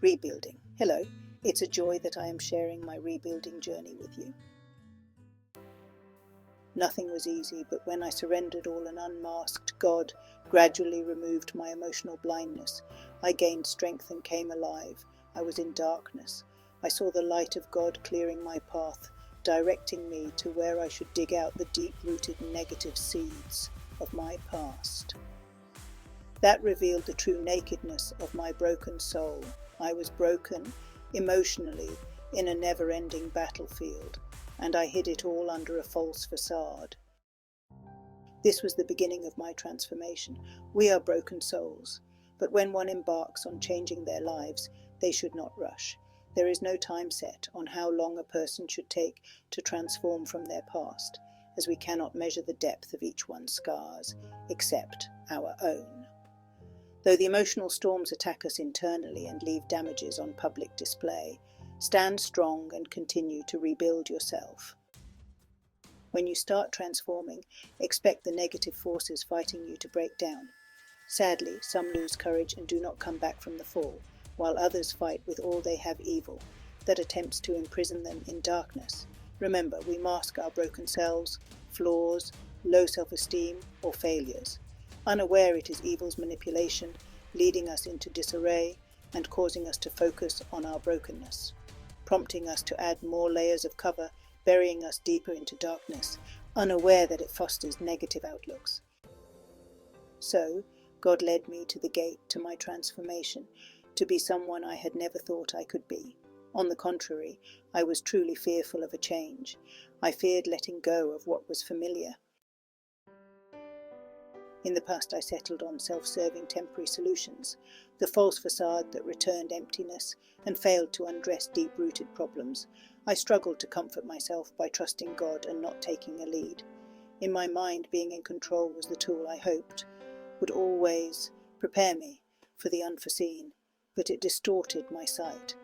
Rebuilding. Hello, it's a joy that I am sharing my rebuilding journey with you. Nothing was easy, but when I surrendered all and unmasked, God gradually removed my emotional blindness. I gained strength and came alive. I was in darkness. I saw the light of God clearing my path, directing me to where I should dig out the deep-rooted negative seeds of my past. That revealed the true nakedness of my broken soul. I was broken, emotionally, in a never-ending battlefield, and I hid it all under a false facade. This was the beginning of my transformation. We are broken souls, but when one embarks on changing their lives, they should not rush. There is no time set on how long a person should take to transform from their past, as we cannot measure the depth of each one's scars, except our own. Though the emotional storms attack us internally and leave damages on public display, stand strong and continue to rebuild yourself. When you start transforming, expect the negative forces fighting you to break down. Sadly, some lose courage and do not come back from the fall, while others fight with all they have evil that attempts to imprison them in darkness. Remember, we mask our broken selves, flaws, low self-esteem, or failures, unaware it is evil's manipulation, leading us into disarray and causing us to focus on our brokenness, prompting us to add more layers of cover, burying us deeper into darkness, unaware that it fosters negative outlooks. So, God led me to the gate to my transformation, to be someone I had never thought I could be. On the contrary, I was truly fearful of a change. I feared letting go of what was familiar. In the past, I settled on self-serving temporary solutions, the false facade that returned emptiness and failed to undress deep-rooted problems. I struggled to comfort myself by trusting God and not taking a lead. In my mind, being in control was the tool I hoped would always prepare me for the unforeseen, but it distorted my sight,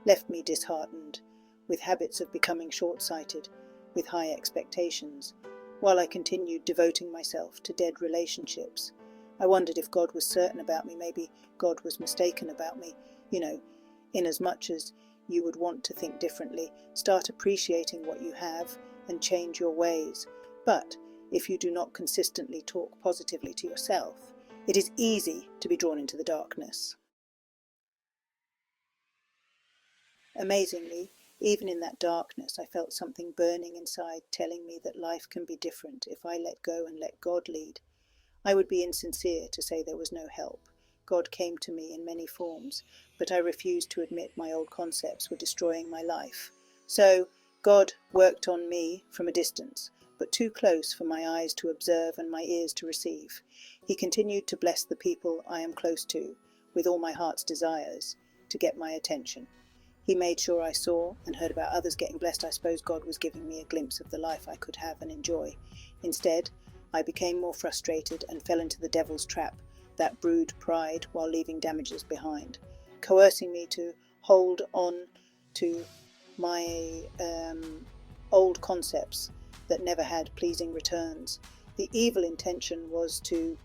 left me disheartened, with habits of becoming short-sighted, with high expectations. While I continued devoting myself to dead relationships, I wondered if God was certain about me. Maybe God was mistaken about me. In as much as you would want to think differently, start appreciating what you have and change your ways. But if you do not consistently talk positively to yourself, it is easy to be drawn into the darkness. Amazingly, even in that darkness, I felt something burning inside, telling me that life can be different if I let go and let God lead. I would be insincere to say there was no help. God came to me in many forms, but I refused to admit my old concepts were destroying my life. So, God worked on me from a distance, but too close for my eyes to observe and my ears to receive. He continued to bless the people I am close to, with all my heart's desires, to get my attention. He made sure I saw and heard about others getting blessed. I suppose God was giving me a glimpse of the life I could have and enjoy. Instead, I became more frustrated and fell into the devil's trap that brewed pride while leaving damages behind, coercing me to hold on to my old concepts that never had pleasing returns. The evil intention was to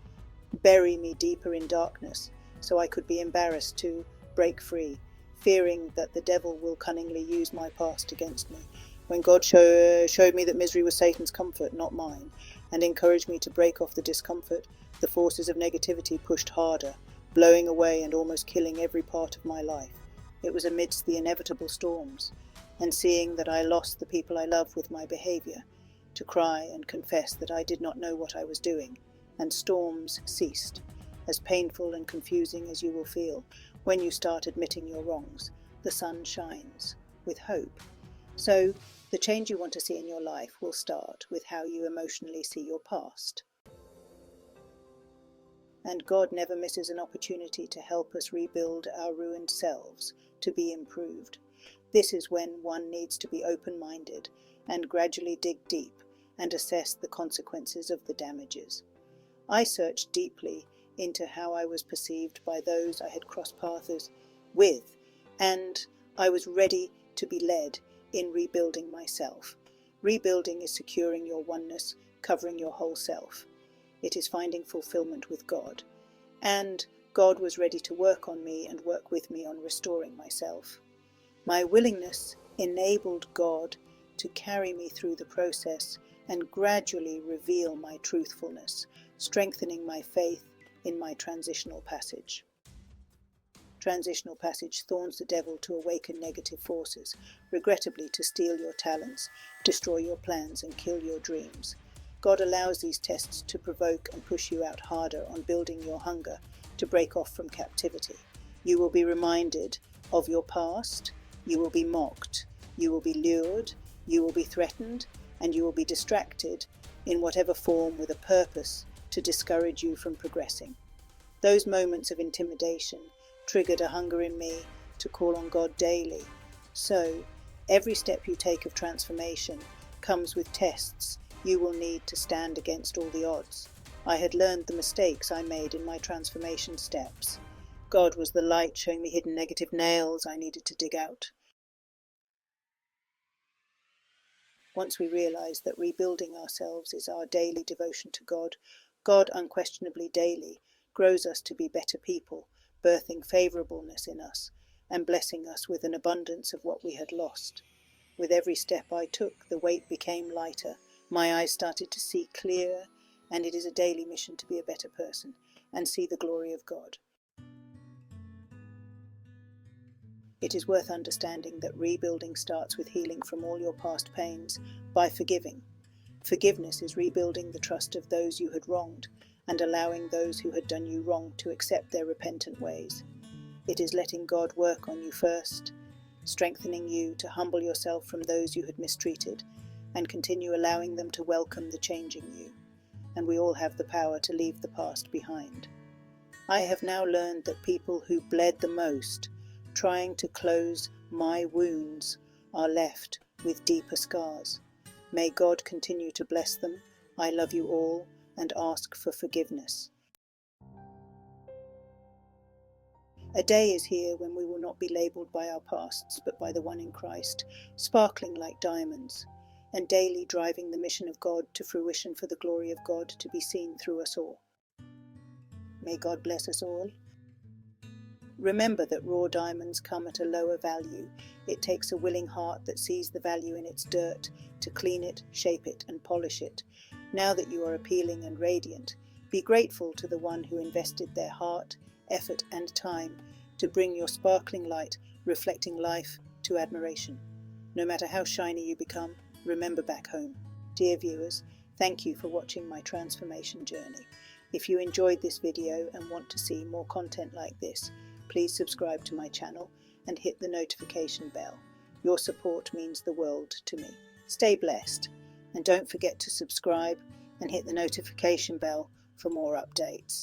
bury me deeper in darkness so I could be embarrassed to break free, fearing that the devil will cunningly use my past against me, when God showed me that misery was Satan's comfort, not mine, and encouraged me to break off the discomfort. The forces of negativity pushed harder, blowing away and almost killing every part of my life. It was amidst the inevitable storms, and seeing that I lost the people I love with my behaviour, to cry and confess that I did not know what I was doing, and storms ceased. As painful and confusing as you will feel when you start admitting your wrongs, the sun shines with hope. So, the change you want to see in your life will start with how you emotionally see your past. And God never misses an opportunity to help us rebuild our ruined selves, to be improved. This is when one needs to be open-minded and gradually dig deep and assess the consequences of the damages. I searched deeply into how I was perceived by those I had crossed paths with, and I was ready to be led in rebuilding myself. Rebuilding is securing your oneness, covering your whole self. It is finding fulfillment with God. And God was ready to work on me and work with me on restoring myself. My willingness enabled God to carry me through the process and gradually reveal my truthfulness, strengthening my faith in my transitional passage. Transitional passage thorns the devil to awaken negative forces, regrettably to steal your talents, destroy your plans and kill your dreams. God allows these tests to provoke and push you out harder on building your hunger to break off from captivity. You will be reminded of your past, you will be mocked, you will be lured, you will be threatened, and you will be distracted in whatever form with a purpose to discourage you from progressing. Those moments of intimidation triggered a hunger in me to call on God daily. So, every step you take of transformation comes with tests you will need to stand against all the odds. I had learned the mistakes I made in my transformation steps. God was the light showing me hidden negative nails I needed to dig out. Once we realize that rebuilding ourselves is our daily devotion to God, God unquestionably daily grows us to be better people, birthing favorableness in us and blessing us with an abundance of what we had lost. With every step I took, the weight became lighter. My eyes started to see clearer, and it is a daily mission to be a better person and see the glory of God. It is worth understanding that rebuilding starts with healing from all your past pains by forgiving. Forgiveness is rebuilding the trust of those you had wronged and allowing those who had done you wrong to accept their repentant ways. It is letting God work on you first, strengthening you to humble yourself from those you had mistreated, and continue allowing them to welcome the changing you. And we all have the power to leave the past behind. I have now learned that people who bled the most, trying to close my wounds, are left with deeper scars. May God continue to bless them. I love you all and ask for forgiveness. A day is here when we will not be labelled by our pasts, but by the one in Christ, sparkling like diamonds, and daily driving the mission of God to fruition for the glory of God to be seen through us all. May God bless us all. Remember that raw diamonds come at a lower value. It takes a willing heart that sees the value in its dirt to clean it, shape it, and polish it. Now that you are appealing and radiant, be grateful to the one who invested their heart, effort, and time to bring your sparkling light, reflecting life, to admiration. No matter how shiny you become, remember back home. Dear viewers, thank you for watching my transformation journey. If you enjoyed this video and want to see more content like this, please subscribe to my channel and hit the notification bell. Your support means the world to me. Stay blessed, and don't forget to subscribe and hit the notification bell for more updates.